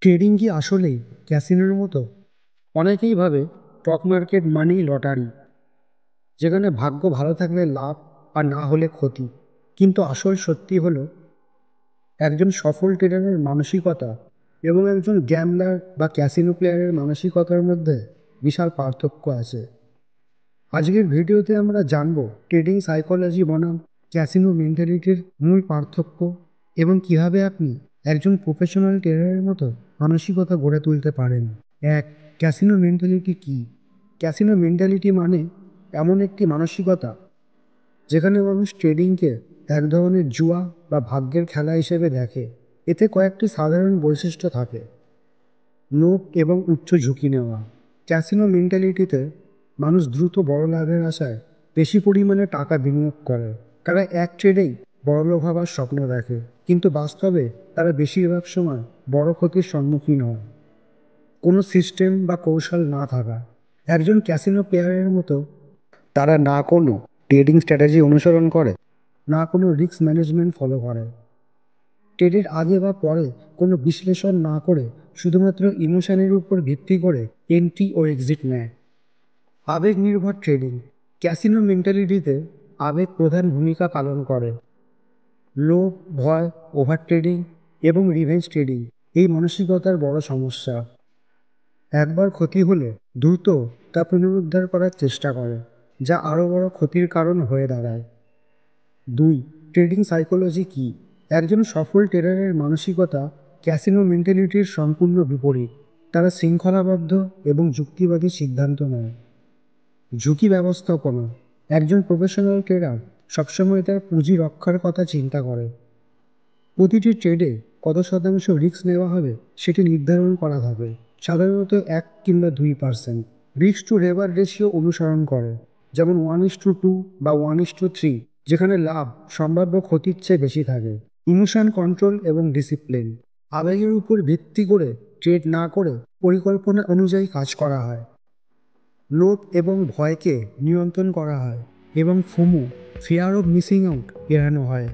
Trading কি আসলেই ক্যাসিনোর মতো? অনেকেই ভাবে স্টক মার্কেট মানেই লটারি, যেখানে ভাগ্য ভালো থাকলে লাভ আর না হলে ক্ষতি। কিন্তু আসল সত্যি হলো, একজন সফল ট্রেডারের মানসিকতা এবং একজন গ্যামলার বা ক্যাসিনো প্লেয়ারের মানসিকতার মধ্যে বিশাল পার্থক্য আছে। আজকের ভিডিওতে আমরা জানব ট্রেডিং সাইকোলজি বনাম ক্যাসিনো মেন্টালিটির মূল পার্থক্য এবং কিভাবে আপনি একজন প্রফেশনাল ট্রেডারের মতো মানসিকতা গড়ে তুলতে পারেন। এক, ক্যাসিনো মেন্টালিটি কী? ক্যাসিনো মেন্টালিটি মানে এমন একটি মানসিকতা যেখানে মানুষ ট্রেডিংকে এক ধরনের জুয়া বা ভাগ্যের খেলা হিসেবে দেখে। এতে কয়েকটি সাধারণ বৈশিষ্ট্য থাকে: লোভ এবং উচ্চ ঝুঁকি নেওয়া। ক্যাসিনো মেন্টালিটিতে মানুষ দ্রুত বড় লাভের আশায় বেশি পরিমাণে টাকা বিনিয়োগ করে। তারা এক ট্রেডেই বড়লোক হওয়ার স্বপ্ন দেখে, কিন্তু বাস্তবে তারা বেশিরভাগ সময় বড় ক্ষতির সম্মুখীন হয়। কোনো সিস্টেম বা কৌশল না থাকা। একজন ক্যাসিনো প্লেয়ারের মতো তারা না কোনো ট্রেডিং স্ট্র্যাটেজি অনুসরণ করে, না কোনো রিস্ক ম্যানেজমেন্ট ফলো করে। ট্রেডের আগে বা পরে কোনো বিশ্লেষণ না করে শুধুমাত্র ইমোশনের উপর ভিত্তি করে এন্ট্রি ও এক্সিট নেয়। আবেগ নির্ভর ট্রেডিং। ক্যাসিনো মেন্টালিটিতে আবেগ প্রধান ভূমিকা পালন করে। লোভ, ভয়, ওভার ট্রেডিং এবং রিভেঞ্জ ট্রেডিং এই মানসিকতার বড় সমস্যা। একবার ক্ষতি হলে দ্রুত তা পুনরুদ্ধার করার চেষ্টা করে, যা আরও বড় ক্ষতির কারণ হয়ে দাঁড়ায়। দুই, ট্রেডিং সাইকোলজি কী? একজন সফল ট্রেডারের মানসিকতা ক্যাসিনো মেন্টালিটির সম্পূর্ণ বিপরীত। তারা শৃঙ্খলাবদ্ধ এবং যুক্তিবাদী সিদ্ধান্ত নেয়। ঝুঁকি ব্যবস্থাপনা। একজন প্রফেশনাল ট্রেডার সবসময় তার পুঁজি রক্ষার কথা চিন্তা করে। প্রতিটি ট্রেডে কত শতাংশ রিস্ক নেওয়া হবে সেটি নির্ধারণ করা থাকে, সাধারণত 1 কিংবা 2%। রিস্ক টু রেওয়ার্ড রেশিও অনুসরণ করে, যেমন 1:2 বা 1:3, যেখানে লাভ সম্ভাব্য ক্ষতির চেয়ে বেশি থাকে। ইমোশন কন্ট্রোল এবং ডিসিপ্লিন। আবেগের উপর ভিত্তি করে ট্রেড না করে পরিকল্পনা অনুযায়ী কাজ করা হয়। লোভ এবং ভয়কে নিয়ন্ত্রণ করা হয় এবং FOMO, fear of missing out, এড়ানো হয়।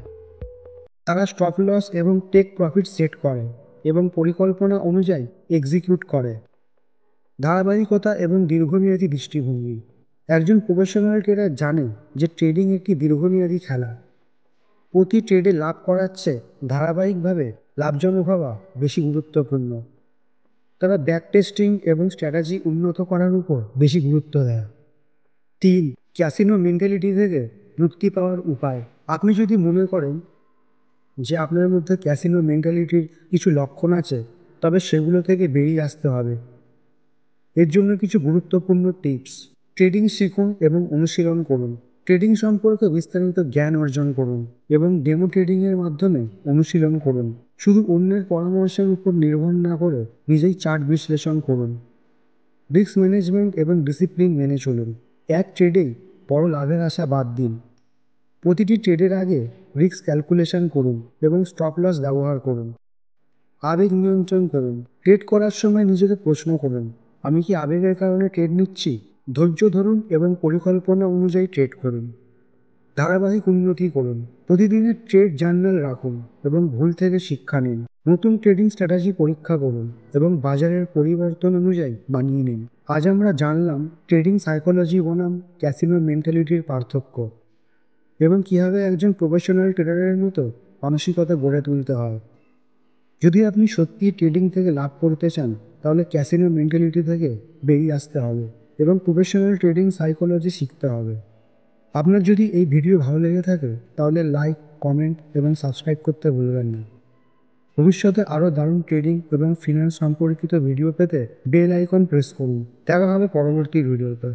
তারা স্টপ লস এবং টেক প্রফিট সেট করে এবং পরিকল্পনা অনুযায়ী এক্সিকিউট করে। ধারাবাহিকতা এবং দীর্ঘমেয়াদী দৃষ্টিভঙ্গি। একজন প্রফেশনাল ট্রেডার জানে যে ট্রেডিং একটি দীর্ঘমেয়াদী খেলা। প্রতি ট্রেডে লাভ করার চেয়ে ধারাবাহিকভাবে লাভজনক হওয়া বেশি গুরুত্বপূর্ণ। তারা ব্যাক টেস্টিং এবং স্ট্র্যাটেজি উন্নত করার উপর বেশি গুরুত্ব দেয়। তিন, ক্যাসিনো মেন্টালিটি থেকে মুক্তি পাওয়ার উপায়। আপনি যদি মনে করেন যে আপনার মধ্যে ক্যাসিনো মেন্টালিটির কিছু লক্ষণ আছে, তবে সেগুলো থেকে বেরিয়ে আসতে হবে। এর জন্য কিছু গুরুত্বপূর্ণ টিপস: ট্রেডিং শিখুন এবং অনুশীলন করুন। ট্রেডিং সম্পর্কে বিস্তারিত জ্ঞান অর্জন করুন এবং ডেমো ট্রেডিংয়ের মাধ্যমে অনুশীলন করুন। শুধু অন্যের পরামর্শের উপর নির্ভর না করে নিজেই চার্ট বিশ্লেষণ করুন। রিস্ক ম্যানেজমেন্ট এবং ডিসিপ্লিন মেনে চলুন। এক ট্রেডেই বড় লাভের আশা বাদ দিন। প্রতিটি ট্রেডের আগে রিস্ক ক্যালকুলেশন করুন এবং স্টপ লস ব্যবহার করুন। আবেগ নিয়ন্ত্রণ করুন। ট্রেড করার সময় নিজেকে প্রশ্ন করুন, আমি কি আবেগের কারণে ট্রেড নিচ্ছি? ধৈর্য ধরুন এবং পরিকল্পনা অনুযায়ী ট্রেড করুন। ধারাবাহিক উন্নতি করুন। প্রতিদিনের ট্রেড জার্নাল রাখুন এবং ভুল থেকে শিক্ষা নিন। নতুন ট্রেডিং স্ট্র্যাটেজি পরীক্ষা করুন এবং বাজারের পরিবর্তন অনুযায়ী বানিয়ে নিন। আজ আমরা জানলাম ট্রেডিং সাইকোলজি বনাম ক্যাসিনো মেন্টালিটির পার্থক্য এবং কীভাবে একজন প্রফেশনাল ট্রেডারের মতো মানসিকতা গড়ে তুলতে হয়। যদি আপনি সত্যিই ট্রেডিং থেকে লাভ করতে চান, তাহলে ক্যাসিনো মেন্টালিটি থেকে বেরিয়ে আসতে হবে এবং প্রফেশনাল ট্রেডিং সাইকোলজি শিখতে হবে। আপনার যদি এই ভিডিও ভালো লেগে থাকে, তাহলে লাইক, কমেন্ট এবং সাবস্ক্রাইব করতে ভুলবেন না। ভবিষ্যতে আরও দারুণ ট্রেডিং এবং ফিন্যান্স সম্পর্কিত ভিডিও পেতে বেল আইকন প্রেস করুন। দেখা হবে পরবর্তী ভিডিওতে।